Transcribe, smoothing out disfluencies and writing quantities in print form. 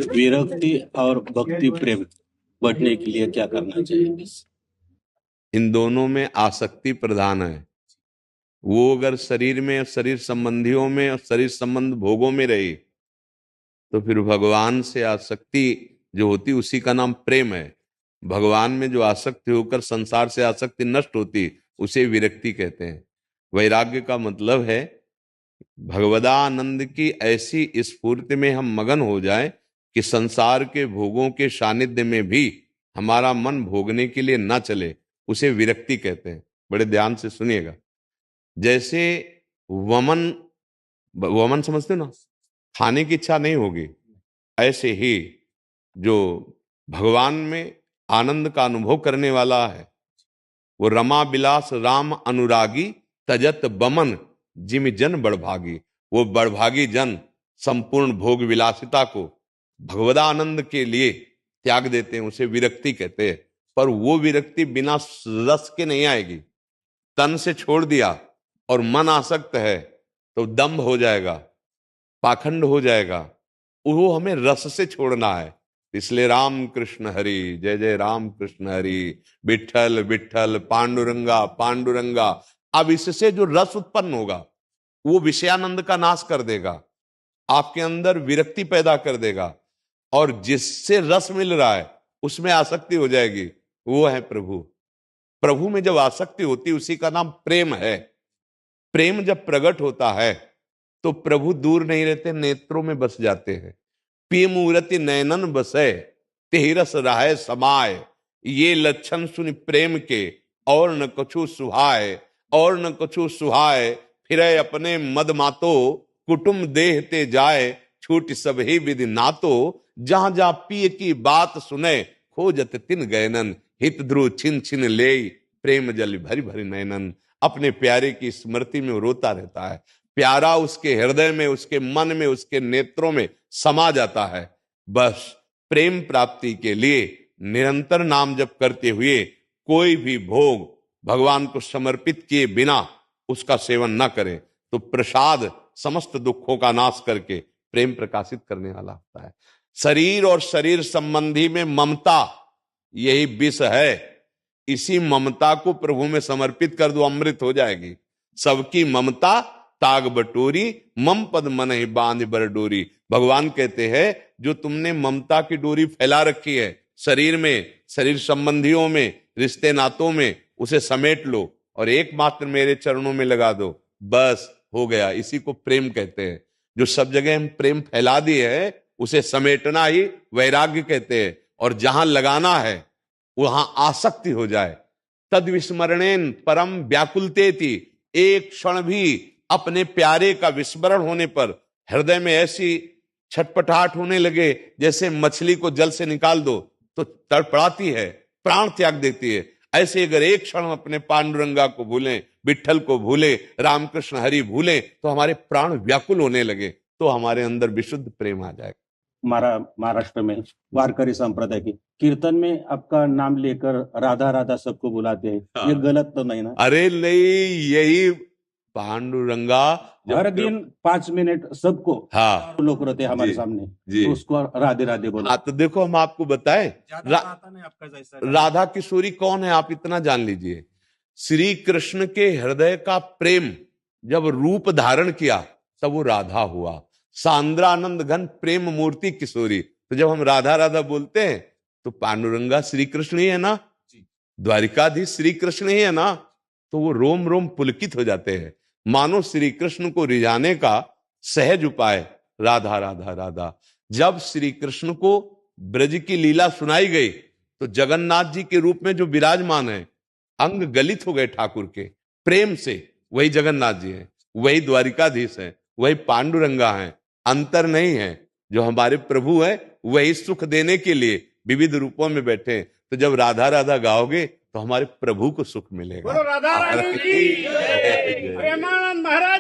विरक्ति और भक्ति प्रेम बढ़ने के लिए क्या करना चाहिए? इन दोनों में आसक्ति प्रधान है। वो अगर शरीर में, शरीर संबंधियों में और शरीर संबंध भोगों में रहे तो फिर भगवान से आसक्ति जो होती उसी का नाम प्रेम है। भगवान में जो आसक्ति होकर संसार से आसक्ति नष्ट होती उसे विरक्ति कहते हैं। वैराग्य का मतलब है भगवदानंद की ऐसी स्फूर्ति में हम मगन हो जाएं कि संसार के भोगों के सानिध्य में भी हमारा मन भोगने के लिए ना चले, उसे विरक्ति कहते हैं। बड़े ध्यान से सुनिएगा। जैसे वमन, वमन समझते हो ना, खाने की इच्छा नहीं होगी, ऐसे ही जो भगवान में आनंद का अनुभव करने वाला है वो रमा बिलास राम अनुरागी तजत बमन जिम जन बड़भागी। वो बड़भागी जन संपूर्ण भोग विलासिता को भगवदानंद के लिए त्याग देते हैं, उसे विरक्ति कहते हैं। पर वो विरक्ति बिना रस के नहीं आएगी। तन से छोड़ दिया और मन आसक्त है तो दंभ हो जाएगा, पाखंड हो जाएगा। वो हमें रस से छोड़ना है। इसलिए राम कृष्ण हरि, जय जय राम कृष्ण हरि, विठल विठल पांडुरंगा पांडुरंगा। अब इससे जो रस उत्पन्न होगा वो विषयानंद का नाश कर देगा, आपके अंदर विरक्ति पैदा कर देगा, और जिससे रस मिल रहा है उसमें आसक्ति हो जाएगी। वो है प्रभु। प्रभु में जब आसक्ति होती उसी का नाम प्रेम है। प्रेम जब प्रकट होता है तो प्रभु दूर नहीं रहते, नेत्रों में बस जाते हैं। पिय मूर्ति नयनन बसे तेहि रस रहाय समाय। ये लक्षण सुन प्रेम के और न कछु सुहाय, और न कछु सुहाय। फिर अपने मद मातो कुटुम देह ते जाए, छूट सब ही विधि नातो। जहां जहां पिय की बात सुने खोजत तिन गयनन। हित ध्रुव छिन छिन ले प्रेम जल भरी भरी नयनन। अपने प्यारे की स्मृति में रोता रहता है। प्यारा उसके हृदय में, उसके मन में, उसके नेत्रों में समा जाता है। बस प्रेम प्राप्ति के लिए निरंतर नाम जप करते हुए कोई भी भोग भगवान को समर्पित किए बिना उसका सेवन न करें तो प्रसाद समस्त दुखों का नाश करके प्रेम प्रकाशित करने वाला होता है। शरीर और शरीर संबंधी में ममता यही विष है। इसी ममता को प्रभु में समर्पित कर दो, अमृत हो जाएगी। सबकी ममता ताग बटोरी, मम पद मन ही बांध बर डोरी। भगवान कहते हैं जो तुमने ममता की डोरी फैला रखी है शरीर में, शरीर संबंधियों में, रिश्ते नातों में, उसे समेट लो और एकमात्र मेरे चरणों में लगा दो, बस हो गया। इसी को प्रेम कहते हैं। जो सब जगह हम प्रेम फैला दिए है उसे समेटना ही वैराग्य कहते हैं। और जहां लगाना है वहां आसक्ति हो जाए। तद विस्मरणेन परम व्याकुलतेति। एक क्षण भी अपने प्यारे का विस्मरण होने पर हृदय में ऐसी छटपटाहट होने लगे जैसे मछली को जल से निकाल दो तो तड़पड़ाती है, प्राण त्याग देती है। ऐसे अगर एक क्षण अपने पांडुरंगा को भूलें, विठल को भूले, रामकृष्ण हरि भूले तो हमारे प्राण व्याकुल होने लगे, तो हमारे अंदर विशुद्ध प्रेम आ जाएगा। महाराष्ट्र में वारकरी संप्रदाय की कीर्तन में आपका नाम लेकर राधा राधा सबको बुलाते हैं, ये गलत तो नहीं ना? अरे नहीं, यही पांडुरंगा हर दिन 5 मिनट सबको, हाँ, लोग रहते हमारे सामने जी, तो उसको राधे राधे बोला। हाँ, तो देखो हम आपको बताएं राधा किशोरी कौन है, आप इतना जान लीजिए। श्री कृष्ण के हृदय का प्रेम जब रूप धारण किया तब वो राधा हुआ। सांद्रानंद घन प्रेम मूर्ति किशोरी। तो जब हम राधा राधा बोलते हैं तो पांडुरंगा श्री कृष्ण ही है ना, द्वारिकाधीश श्री कृष्ण ही है ना, तो वो रोम रोम पुलकित हो जाते हैं। मानो श्री कृष्ण को रिझाने का सहज उपाय राधा राधा राधा। जब श्री कृष्ण को ब्रज की लीला सुनाई गई तो जगन्नाथ जी के रूप में जो विराजमान है, अंग गलित हो गए ठाकुर के प्रेम से। वही जगन्नाथ जी हैं, वही द्वारिकाधीश हैं, वही पांडुरंगा हैं, अंतर नहीं है। जो हमारे प्रभु है वही सुख देने के लिए विविध रूपों में बैठे। तो जब राधा राधा गाओगे तो हमारे प्रभु को सुख मिलेगा। राधा रानी की प्रेमानंद महाराज।